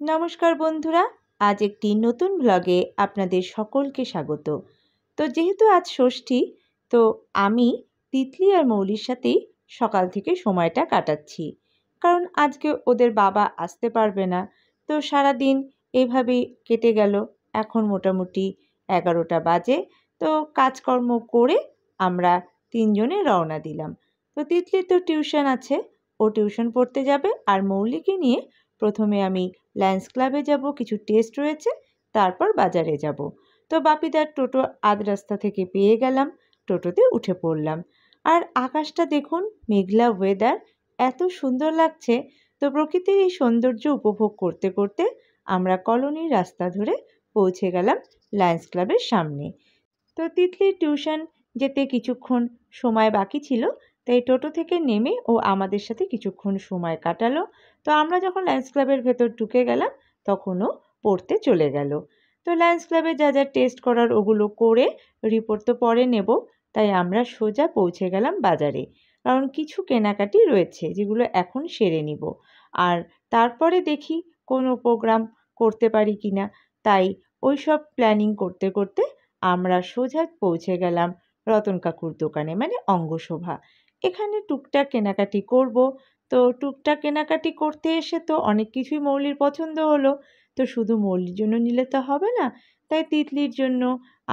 নমস্কার বন্ধুরা, আজ একটি নতুন ব্লগে আপনাদের সকলকে স্বাগত। তো যেহেতু আজ ষষ্ঠী, তো আমি তিতলি আর মৌলির সাথেই সকাল থেকে সময়টা কাটাচ্ছি, কারণ আজকে ওদের বাবা আসতে পারবে না। তো সারাদিন এইভাবেই কেটে গেল। এখন মোটামুটি 11টা বাজে। তো কাজকর্ম করে আমরা তিনজনে রওনা দিলাম। তো তিতলির তো টিউশন আছে, ও টিউশন পড়তে যাবে, আর মৌলিকে নিয়ে প্রথমে আমি লায়ন্স ক্লাবে যাব, কিছু টেস্ট রয়েছে, তারপর বাজারে যাব। তো বাপিদার টোটো আধ রাস্তা থেকে পেয়ে গেলাম, টোটোতে উঠে পড়লাম। আর আকাশটা দেখুন, মেঘলা ওয়েদার, এত সুন্দর লাগছে। তো প্রকৃতির এই সৌন্দর্য উপভোগ করতে করতে আমরা কলোনির রাস্তা ধরে পৌঁছে গেলাম লায়ন্স ক্লাবের সামনে। তো তিতলির টিউশন যেতে কিছুক্ষণ সময় বাকি ছিল, তাই টোটো থেকে নেমে ও আমাদের সাথে কিছুক্ষণ সময় কাটালো। তো আমরা যখন লায়ন্স ক্লাবের ভেতর ঢুকে গেলাম, তখন ও পড়তে চলে গেল। তো লায়ন্স ক্লাবে যা যা টেস্ট করার ওগুলো করে রিপোর্ট তো পরে নেব, তাই আমরা সোজা পৌঁছে গেলাম বাজারে, কারণ কিছু কেনাকাটি রয়েছে যেগুলো এখন সেরে নিব, আর তারপরে দেখি কোনো প্রোগ্রাম করতে পারি কিনা। তাই ওই সব প্ল্যানিং করতে করতে আমরা সোজা পৌঁছে গেলাম রতন কাকুর দোকানে, মানে অঙ্গশোভা। এখানে টুকটাক কেনাকাটি করব। তো টুকটাক কেনাকাটি করতে এসে তো অনেক কিছুই মৌলির পছন্দ হলো। তো শুধু মৌলির জন্য নিলে তো হবে না, তাই তিতলির জন্য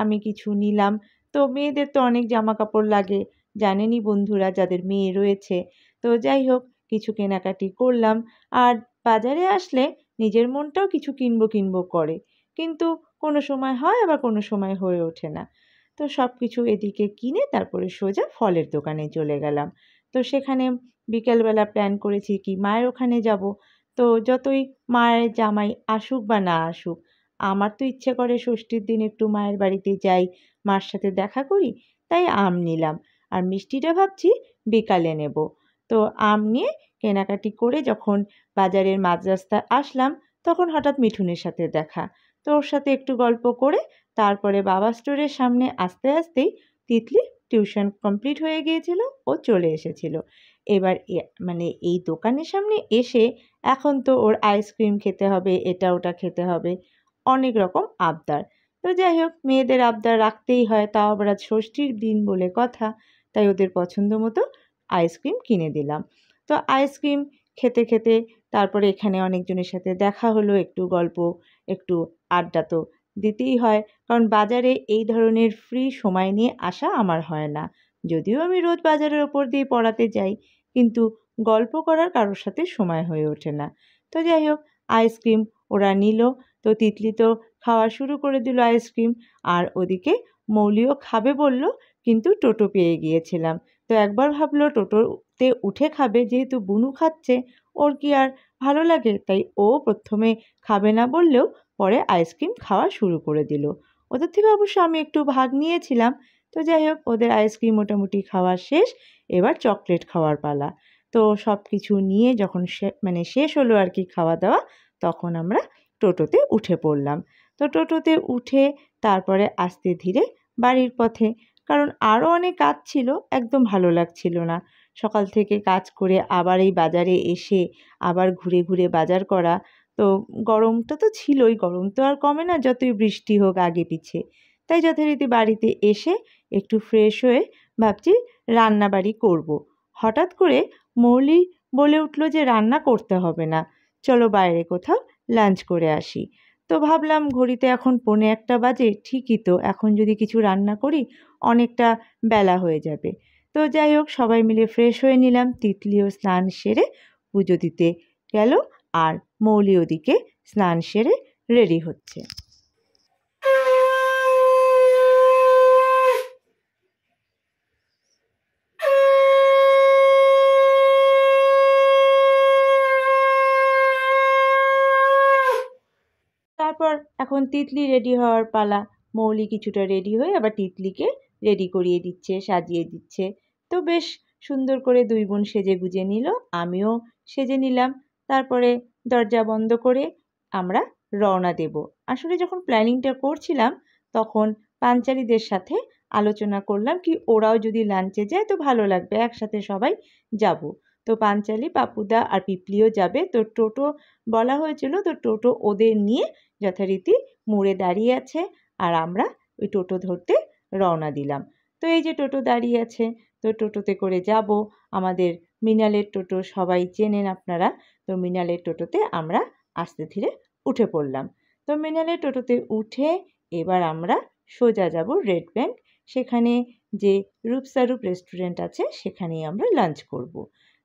আমি কিছু নিলাম। তো মেয়েদের তো অনেক জামা কাপড় লাগে, জানেনই বন্ধুরা যাদের মেয়ে রয়েছে। তো যাই হোক, কিছু কেনাকাটি করলাম। আর বাজারে আসলে নিজের মনটাও কিছু কিনবো কিনবো করে, কিন্তু কোনো সময় হয়, আবার কোনো সময় হয়ে ওঠে না। তো সব কিছু এদিকে কিনে তারপরে সোজা ফলের দোকানে চলে গেলাম। তো সেখানে বিকেলবেলা প্ল্যান করেছি কি মায়ের ওখানে যাব। তো যতই মায়ের জামাই আসুক বা না আসুক, আমার তো ইচ্ছে করে ষষ্ঠীর দিন একটু মায়ের বাড়িতে যাই, মার সাথে দেখা করি। তাই আম নিলাম, আর মিষ্টিটা ভাবছি বিকালে নেব। তো আম নিয়ে কেনাকাটি করে যখন বাজারের মাঝ রাস্তায় আসলাম, তখন হঠাৎ মিঠুনের সাথে দেখা। তো ওর সাথে একটু গল্প করে তারপরে বাবা স্টোরের সামনে আসতে আসতেই তিতলি টিউশন কমপ্লিট হয়ে গিয়েছিল, ও চলে এসেছিল। এবার মানে এই দোকানের সামনে এসে এখন তো ওর আইসক্রিম খেতে হবে, এটা ওটা খেতে হবে, অনেক রকম আবদার। তো যাই হোক, মেয়েদের আবদার রাখতেই হয়, তাও আবার আজ ষষ্ঠীর দিন বলে কথা, তাই ওদের পছন্দ মতো আইসক্রিম কিনে দিলাম। তো আইসক্রিম খেতে খেতে তারপরে এখানে অনেকজনের সাথে দেখা হলো, একটু গল্প, একটু আড্ডা তো দিতেই হয়, কারণ বাজারে এই ধরনের ফ্রি সময় নিয়ে আসা আমার হয় না। যদিও আমি রোজ বাজারের ওপর দিয়ে পড়াতে যাই, কিন্তু গল্প করার কারোর সাথে সময় হয়ে ওঠে না। তো যাই হোক, আইসক্রিম ওরা নিল। তো তিতলি তো খাওয়া শুরু করে দিল আইসক্রিম, আর ওদিকে মৌলিও খাবে বলল, কিন্তু টোটো পেয়ে গিয়েছিলাম। তো একবার ভাবলো টোটোতে উঠে খাবে, যেহেতু বুনু খাচ্ছে, ওর কি আর ভালো লাগে, তাই ও প্রথমে খাবে না বললেও পরে আইসক্রিম খাওয়া শুরু করে দিল। ওদের থেকে অবশ্য আমি একটু ভাগ নিয়েছিলাম। তো যাই হোক, ওদের আইসক্রিম মোটামুটি খাওয়া শেষ, এবার চকলেট খাওয়ার পালা। তো সব কিছু নিয়ে যখন শেষ হলো আর কি খাওয়া দাওয়া, তখন আমরা টোটোতে উঠে পড়লাম। তো টোটোতে উঠে তারপরে আস্তে ধীরে বাড়ির পথে, কারণ আরও অনেক কাজ ছিল, একদম ভালো লাগছিল না সকাল থেকে কাজ করে আবার এই বাজারে এসে আবার ঘুরে ঘুরে বাজার করা। তো গরমটা তো ছিলই, গরম তো আর কমে না যতই বৃষ্টি হোক আগে পিছে। তাই যথারীতি বাড়িতে এসে একটু ফ্রেশ হয়ে ভাবছি রান্নাবাড়ি করব। হঠাৎ করে মৌলি বলে উঠল যে রান্না করতে হবে না, চলো বাইরে কোথাও লাঞ্চ করে আসি। তো ভাবলাম ঘড়িতে এখন 1:45 বাজে, ঠিকই তো, এখন যদি কিছু রান্না করি অনেকটা বেলা হয়ে যাবে। তো যাই হোক, সবাই মিলে ফ্রেশ হয়ে নিলাম। তিতলিও স্নান সেরে পুজো দিতে গেল, আর মৌলি ওদিকে স্নান সেরে রেডি হচ্ছে। তারপর এখন তিতলি রেডি হওয়ার পালা। মৌলি কিছুটা রেডি হয়ে আবার তিতলিকে রেডি করিয়ে দিচ্ছে, সাজিয়ে দিচ্ছে। তো বেশ সুন্দর করে দুই বোন সেজে গুজে নিল, আমিও সেজে নিলাম। তারপরে দরজা বন্ধ করে আমরা রওনা দেব। আসলে যখন প্ল্যানিংটা করছিলাম, তখন পাঞ্চালীদের সাথে আলোচনা করলাম কি ওরাও যদি লাঞ্চে যায় তো ভালো লাগবে, একসাথে সবাই যাব। তো পাঞ্চালি, পাপুদা আর পিপলিও যাবে। তো টোটো বলা হয়েছিল, তো টোটো ওদের নিয়ে যথারীতি মোড়ে দাঁড়িয়ে আছে আর আমরা ওই টোটো ধরতে রওনা দিলাম। তো এই যে টোটো দাঁড়িয়ে আছে, তো টোটোতে করে যাব। আমাদের মৃণালের টোটো সবাই চেনেন আপনারা। তো মৃণালের টোটোতে আমরা আস্তে ধীরে উঠে পড়লাম। তো মৃণালের টোটোতে উঠে এবার আমরা সোজা যাব রেড ব্যাঙ্ক। সেখানে যে রূপসারূপ রেস্টুরেন্ট আছে সেখানেই আমরা লাঞ্চ করব।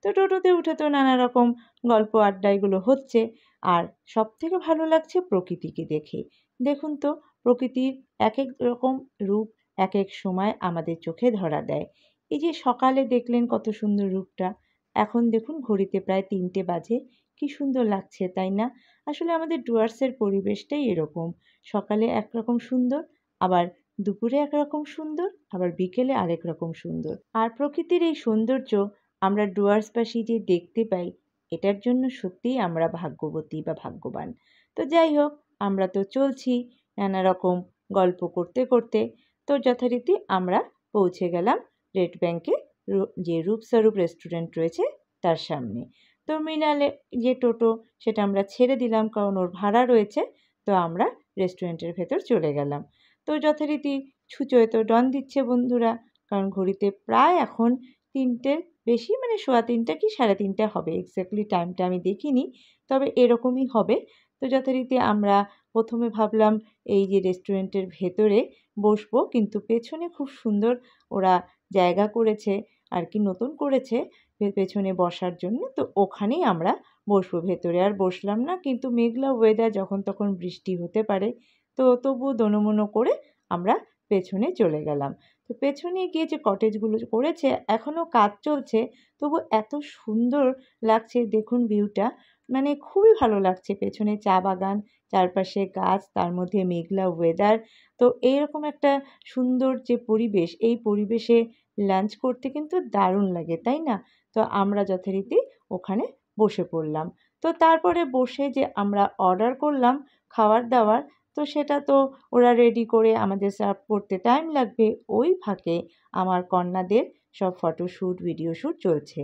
তো টোটোতে উঠে তো নানা রকম গল্প আড্ডা এগুলো হচ্ছে। আর সবথেকে ভালো লাগছে প্রকৃতিকে দেখে। দেখুন তো, প্রকৃতির এক এক রকম রূপ এক এক সময় আমাদের চোখে ধরা দেয়। এই যে সকালে দেখলেন কত সুন্দর রূপটা, এখন দেখুন ঘড়িতে প্রায় 3টে বাজে। কি সুন্দর লাগছে তাই না? আসলে আমাদের ডুয়ার্সের পরিবেশটাই এরকম। সকালে একরকম সুন্দর, আবার দুপুরে একরকম সুন্দর, আবার বিকেলে আরেক রকম সুন্দর। আর প্রকৃতির এই সৌন্দর্য আমরা ডুয়ার্সবাসী যে দেখতে পাই, এটার জন্য সত্যিই আমরা ভাগ্যবতী বা ভাগ্যবান। তো যাই হোক, আমরা তো চলছি নানা রকম গল্প করতে করতে। তো যথারীতি আমরা পৌঁছে গেলাম রেড ব্যাঙ্কে, যে রূপসারূপ রেস্টুরেন্ট রয়েছে তার সামনে। তো মৃণালে যে টোটো সেটা আমরা ছেড়ে দিলাম, কারণ ওর ভাড়া রয়েছে। তো আমরা রেস্টুরেন্টের ভেতর চলে গেলাম। তো যথারীতি ছুঁচোয় তো ডন দিচ্ছে বন্ধুরা, কারণ ঘড়িতে প্রায় এখন 3টের বেশি, মানে 3:15 কি 3:30 হবে, এক্স্যাক্টলি টাইমটা আমি দেখিনি, তবে এরকমই হবে। তো যথারীতি আমরা প্রথমে ভাবলাম এই যে রেস্টুরেন্টের ভেতরে বসবো, কিন্তু পেছনে খুব সুন্দর ওরা জায়গা করেছে আর কি, নতুন করেছে পেছনে বসার জন্য। তো ওখানেই আমরা বসবো, ভেতরে আর বসলাম না। কিন্তু মেঘলা ওয়েদার, যখন তখন বৃষ্টি হতে পারে, তো তবুও দোনোমোনো করে আমরা পেছনে চলে গেলাম। তো পেছনে গিয়ে যে কটেজগুলো করেছে এখনও কাজ চলছে, তবু এত সুন্দর লাগছে দেখুন ভিউটা, মানে খুবই ভালো লাগছে। পেছনে চা বাগান, চারপাশে গাছ, তার মধ্যে মেঘলা ওয়েদার। তো এইরকম একটা সুন্দর যে পরিবেশ, এই পরিবেশে লাঞ্চ করতে কিন্তু দারুণ লাগে তাই না? তো আমরা যথারীতি ওখানে বসে পড়লাম। তো তারপরে বসে যে আমরা অর্ডার করলাম খাবার দাবার, তো সেটা তো ওরা রেডি করে আমাদের সার্ভ করতে টাইম লাগবে। ওই ফাঁকে আমার কন্যাদের সব ফটোশ্যুট, ভিডিও শ্যুট চলছে।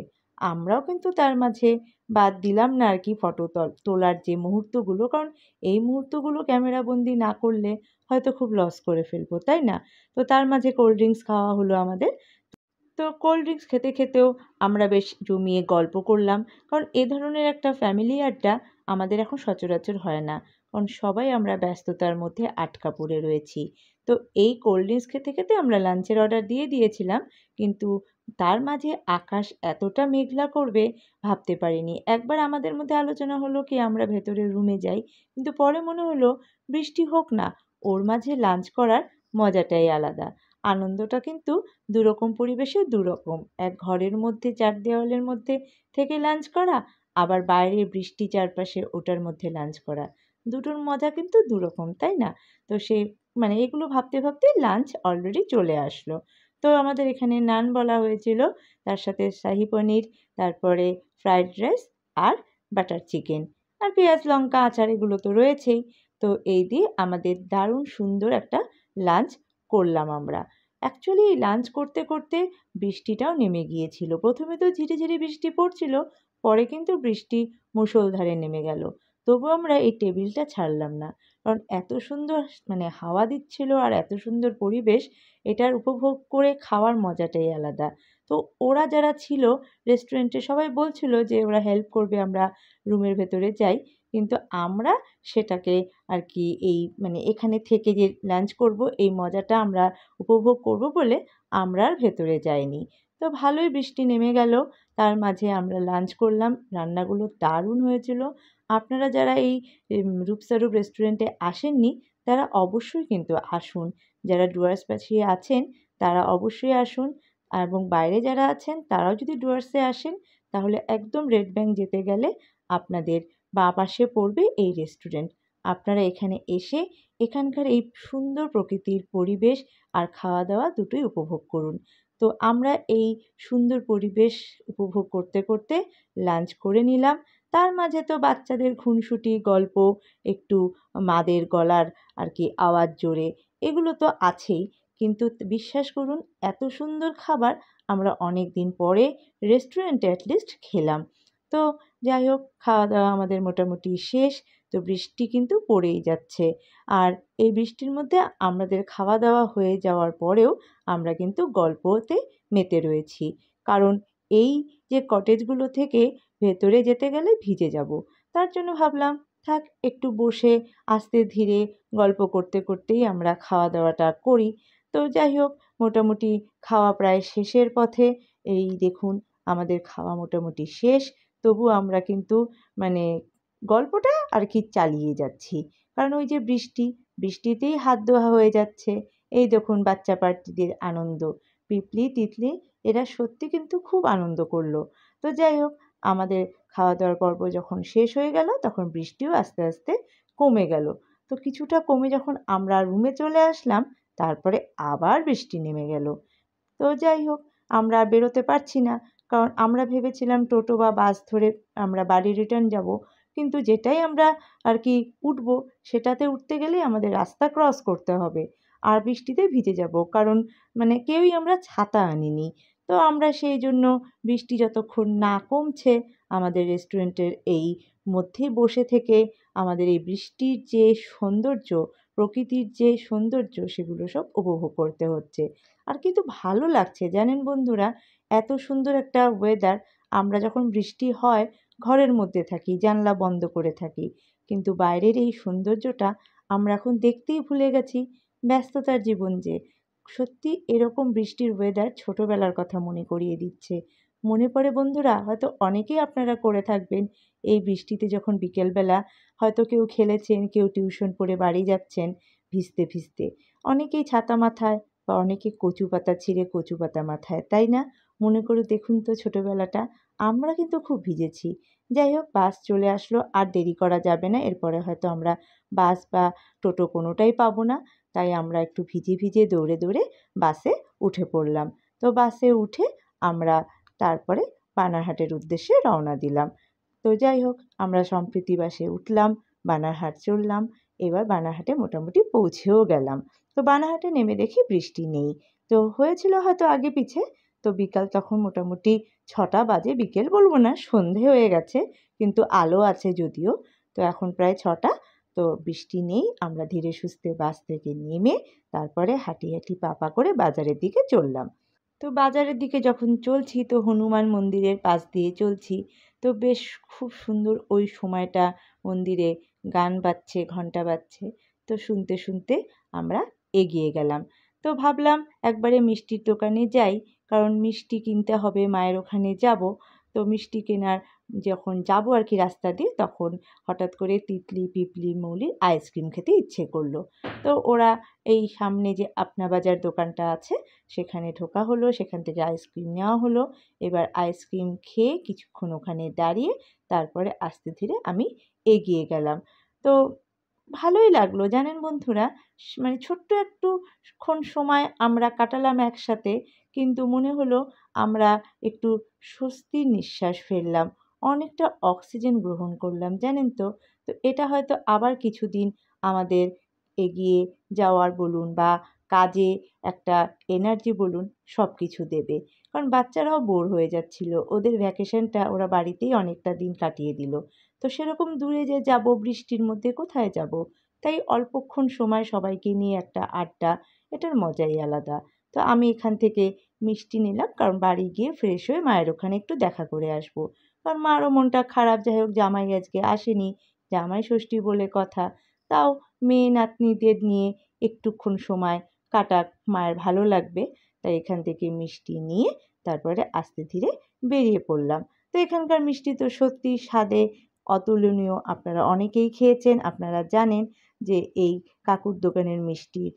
আমরাও কিন্তু তার মাঝে বাদ দিলাম না আর কি ফটো তোলার যে মুহূর্তগুলো, কারণ এই মুহূর্তগুলো ক্যামেরাবন্দি না করলে হয়তো খুব লস করে ফেলবো তাই না? তো তার মাঝে কোল্ড ড্রিঙ্কস খাওয়া হলো আমাদের। তো কোল্ড ড্রিঙ্কস খেতে খেতেও আমরা বেশ জমিয়ে গল্প করলাম, কারণ এ ধরনের একটা ফ্যামিলি আড্ডা আমাদের এখন সচরাচর হয় না, কারণ সবাই আমরা ব্যস্ততার মধ্যে আটকা পড়ে রয়েছি। তো এই কোল্ড ড্রিঙ্কস খেতে খেতে আমরা লাঞ্চের অর্ডার দিয়ে দিয়েছিলাম, কিন্তু তার মাঝে আকাশ এতটা মেঘলা করবে ভাবতে পারিনি। একবার আমাদের মধ্যে আলোচনা হলো কি আমরা ভেতরের রুমে যাই, কিন্তু পরে মনে হলো বৃষ্টি হোক না, ওর মাঝে লাঞ্চ করার মজাটাই আলাদা। আনন্দটা কিন্তু দুরকম পরিবেশে দুরকম। এক ঘরের মধ্যে 4 দেওয়ালের মধ্যে থেকে লাঞ্চ করা, আবার বাইরে বৃষ্টি চারপাশে, ওটার মধ্যে লাঞ্চ করা। দুটোর মজা কিন্তু দুরকম তাই না? তো সে মানে এগুলো ভাবতে ভাবতেই লাঞ্চ অলরেডি চলে আসলো। তো আমাদের এখানে নান বলা হয়েছিল, তার সাথে শাহী পনির, তারপরে ফ্রাইড রাইস আর বাটার চিকেন, আর পেঁয়াজ লঙ্কা আচার এগুলো তো রয়েছেই। তো এই দিয়ে আমাদের দারুণ সুন্দর একটা লাঞ্চ করলাম আমরা। অ্যাকচুয়ালি এই লাঞ্চ করতে করতে বৃষ্টিটাও নেমে গিয়েছিল। প্রথমে তো ঝিরিঝিরি বৃষ্টি পড়ছিল, পরে কিন্তু বৃষ্টি মুষলধারে নেমে গেল। তবু আমরা এই টেবিলটা ছাড়লাম না, কারণ এত সুন্দর মানে হাওয়া দিচ্ছিল আর এত সুন্দর পরিবেশ, এটার উপভোগ করে খাওয়ার মজাটাই আলাদা। তো ওরা যারা ছিল রেস্টুরেন্টে সবাই বলছিল যে ওরা হেল্প করবে, আমরা রুমের ভেতরে যাই, কিন্তু আমরা সেটাকে আর কি এই মানে এখানে থেকে যে লাঞ্চ করব এই মজাটা আমরা উপভোগ করব বলে আমরা আর ভেতরে যাইনি। তো ভালোই বৃষ্টি নেমে গেল, তার মাঝে আমরা লাঞ্চ করলাম। রান্নাগুলো দারুণ হয়েছিল। আপনারা যারা এই রূপসারূপ রেস্টুরেন্টে আসেননি তারা অবশ্যই কিন্তু আসুন। যারা ডুয়ার্সবাসী আছেন তারা অবশ্যই আসুন, এবং বাইরে যারা আছেন তারাও যদি ডুয়ার্সে আসেন তাহলে একদম রেড ব্যাঙ্ক যেতে গেলে আপনাদের বাঁ পাশে পড়বে এই রেস্টুরেন্ট। আপনারা এখানে এসে এখানকার এই সুন্দর প্রকৃতির পরিবেশ আর খাওয়া দাওয়া দুটোই উপভোগ করুন। তো আমরা এই সুন্দর পরিবেশ উপভোগ করতে করতে লাঞ্চ করে নিলাম। তার মাঝে তো বাচ্চাদের খুনসুটি গল্প, একটু মাদের গলার আর কি আওয়াজ জোরে, এগুলো তো আছেই। কিন্তু বিশ্বাস করুন এত সুন্দর খাবার আমরা অনেক দিন পরে রেস্টুরেন্টে অ্যাটলিস্ট খেলাম। তো যাই হোক, খাওয়া দাওয়া আমাদের মোটামুটি শেষ। তো বৃষ্টি কিন্তু পড়েই যাচ্ছে। আর এই বৃষ্টির মধ্যে আমাদের খাওয়া দাওয়া হয়ে যাওয়ার পরেও আমরা কিন্তু গল্পতে মেতে রয়েছি। কারণ এই যে কটেজগুলো থেকে ভেতরে যেতে গেলে ভিজে যাব। তার জন্য ভাবলাম থাক একটু বসে আস্তে ধীরে গল্প করতে করতেই আমরা খাওয়া দাওয়াটা করি। তো যাই হোক, মোটামুটি খাওয়া প্রায় শেষের পথে। এই দেখুন আমাদের খাওয়া মোটামুটি শেষ। তবু আমরা কিন্তু মানে গল্পটা আর কি চালিয়ে যাচ্ছি। কারণ ওই যে বৃষ্টিতেই হাত ধোয়া হয়ে যাচ্ছে। এই দেখুন বাচ্চা পার্টিদের আনন্দ। পিপলি, তিতলি এরা সত্যি কিন্তু খুব আনন্দ করলো। তো যাই হোক, আমাদের খাওয়া দাওয়ার পর্ব যখন শেষ হয়ে গেল তখন বৃষ্টিও আস্তে আস্তে কমে গেল। তো কিছুটা কমে যখন আমরা রুমে চলে আসলাম তারপরে আবার বৃষ্টি নেমে গেল। তো যাই হোক, আমরা আর বেরোতে পারছি না। কারণ আমরা ভেবেছিলাম টোটো বা বাস ধরে আমরা বাড়ি রিটার্ন যাব। কিন্তু যেটাই আমরা আর কি উঠবো সেটাতে উঠতে গেলেই আমাদের রাস্তা ক্রস করতে হবে। আর বৃষ্টিতে ভিজে যাব। কারণ কেউই আমরা ছাতা আনিনি। তো আমরা সেই জন্য বৃষ্টি যতক্ষণ না কমছে আমাদের রেস্টুরেন্টের এই মধ্যেই বসে থেকে আমাদের এই বৃষ্টির যে সৌন্দর্য, প্রকৃতির যে সৌন্দর্য সেগুলো সব উপভোগ করতে হচ্ছে। আর কিন্তু ভালো লাগছে জানেন বন্ধুরা, এত সুন্দর একটা ওয়েদার। আমরা যখন বৃষ্টি হয় ঘরের মধ্যে থাকি, জানলা বন্ধ করে থাকি, কিন্তু বাইরের এই সৌন্দর্যটা আমরা এখন দেখতেই ভুলে গেছি। ব্যস্ততার জীবন যে, সত্যি এরকম বৃষ্টির ওয়েদার ছোটোবেলার কথা মনে করিয়ে দিচ্ছে। মনে পড়ে বন্ধুরা, হয়তো অনেকেই আপনারা করে থাকবেন এই বৃষ্টিতে যখন বিকেলবেলা হয়তো কেউ খেলেছেন, কেউ টিউশন পড়ে বাড়ি যাচ্ছেন ভিজতে ভিজতে, অনেকেই ছাতা মাথায় বা অনেকে কচু পাতা ছিঁড়ে কচু পাতা মাথায়, তাই না? মনে করে দেখুন তো ছোটোবেলাটা, আমরা কিন্তু খুব ভিজেছি। যাই হোক, বাস চলে আসলো, আর দেরি করা যাবে না, এরপরে হয়তো আমরা বাস বা টোটো কোনোটাই পাবো না। তাই আমরা একটু ভিজে ভিজে দৌড়ে দৌড়ে বাসে উঠে পড়লাম। তো বাসে উঠে আমরা তারপরে বানারহাটের উদ্দেশ্যে রওনা দিলাম। তো যাই হোক, আমরা সম্প্রীতি বাসে উঠলাম, বানারহাট চললাম। এবার বানারহাটে মোটামুটি পৌঁছেও গেলাম। তো বানারহাটে নেমে দেখি বৃষ্টি নেই। তো হয়েছিল হয়তো আগে পিছে। তো বিকাল তখন মোটামুটি 6টা বাজে, বিকেল বলবো না, সন্ধে হয়ে গেছে, কিন্তু আলো আছে যদিও। তো এখন প্রায় 6টা। তো বৃষ্টি নেই। আমরা ধীরে সুস্থে বাস থেকে নেমে তারপরে হাঁটি হাঁটি পা পা করে বাজারের দিকে চললাম। তো বাজারের দিকে যখন চলছি তো হনুমান মন্দিরের পাশ দিয়ে চলছি। তো বেশ খুব সুন্দর ওই সময়টা, মন্দিরে গান বাজছে, ঘণ্টা বাজছে। তো শুনতে শুনতে আমরা এগিয়ে গেলাম। তো ভাবলাম একবারে মিষ্টির দোকানে যাই, কারণ মিষ্টি কিনতে হবে, মায়ের ওখানে যাব। তো মিষ্টি কেনার যখন যাব আর কি রাস্তা দিয়ে, তখন হঠাৎ করে তিতলি, পিপলি, মৌলির আইসক্রিম খেতে ইচ্ছে করলো। তো ওরা এই সামনে যে আপনা বাজার দোকানটা আছে সেখানে ঢোকা হলো, সেখান থেকে আইসক্রিম নেওয়া হলো। এবার আইসক্রিম খেয়ে কিছুক্ষণ ওখানে দাঁড়িয়ে তারপরে আস্তে ধীরে আমি এগিয়ে গেলাম। তো ভালোই লাগলো জানেন বন্ধুরা, ছোট্ট একটুক্ষণ সময় আমরা কাটালাম একসাথে, কিন্তু মনে হলো আমরা একটু স্বস্তির নিঃশ্বাস ফেললাম, অনেকটা অক্সিজেন গ্রহণ করলাম জানেন তো। তো এটা হয়তো আবার কিছুদিন আমাদের এগিয়ে যাওয়ার বলুন বা কাজে একটা এনার্জি বলুন, সব কিছু দেবে। কারণ বাচ্চারাও বোর হয়ে যাচ্ছিল, ওদের ভ্যাকেশনটা ওরা বাড়িতেই অনেকটা দিন কাটিয়ে দিল। তো সেরকম দূরে যে যাব বৃষ্টির মধ্যে, কোথায় যাব? তাই অল্পক্ষণ সময় সবাইকে নিয়ে একটা আড্ডা, এটার মজাই আলাদা। তো আমি এখান থেকে মিষ্টি নিলাম, কারণ বাড়ি গিয়ে ফ্রেশ হয়ে মায়ের ওখানে একটু দেখা করে আসবো। কারণ মারও মনটা খারাপ, যাই হোক জামাই আজকে আসেনি, জামাই ষষ্ঠী বলে কথা। তাও মেয়ে নাতনিদের নিয়ে একটুক্ষণ সময় কাটাক, মায়ের ভালো লাগবে। তাই এখান থেকে মিষ্টি নিয়ে তারপরে আস্তে ধীরে বেরিয়ে পড়লাম। তো এখানকার মিষ্টি তো সত্যিই স্বাদে অতুলনীয়। আপনারা অনেকেই খেয়েছেন, আপনারা জানেন যে এই কাকুর দোকানের মিষ্টির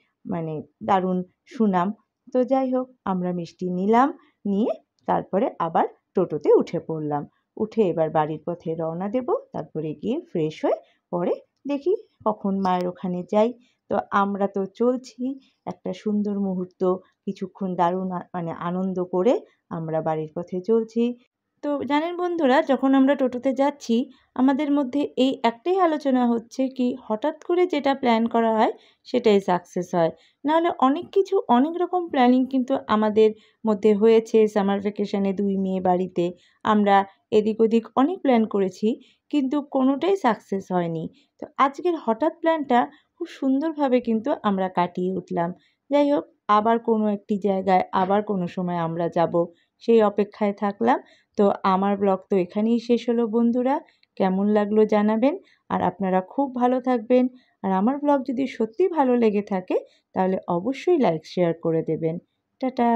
দারুণ সুনাম। তো যাই হোক, আমরা মিষ্টি নিলাম, নিয়ে তারপরে আবার টোটোতে উঠে পড়লাম। উঠে এবার বাড়ির পথে রওনা দেব। তারপরে গিয়ে ফ্রেশ হয়ে পরে দেখি কখন মায়ের ওখানে যাই। তো আমরা তো চলছি, একটা সুন্দর মুহূর্ত কিছুক্ষণ দারুণ আনন্দ করে আমরা বাড়ির পথে চলছি। তো জানেন বন্ধুরা, যখন আমরা টোটোতে যাচ্ছি আমাদের মধ্যে এই একটাই আলোচনা হচ্ছে কি হঠাৎ করে যেটা প্ল্যান করা হয় সেটাই সাকসেস হয়। নাহলে অনেক কিছু অনেক রকম প্ল্যানিং কিন্তু আমাদের মধ্যে হয়েছে। সামার ভ্যাকেশনে 2 মেয়ে বাড়িতে আমরা এদিক ওদিক অনেক প্ল্যান করেছি, কিন্তু কোনোটাই সাকসেস হয়নি। তো আজকের হঠাৎ প্ল্যানটা খুব সুন্দরভাবে কিন্তু আমরা কাটিয়ে উঠলাম। যাই হোক, আবার কোনো একটি জায়গায় আবার কোনো সময় আমরা যাব, সেই অপেক্ষায় থাকলাম। তো আমার ব্লগ তো এখানেই শেষ হলো বন্ধুরা। কেমন লাগলো জানাবেন, আর আপনারা খুব ভালো থাকবেন। আর আমার ব্লগ যদি সত্যিই ভালো লেগে থাকে তাহলে অবশ্যই লাইক শেয়ার করে দেবেন। টাটা।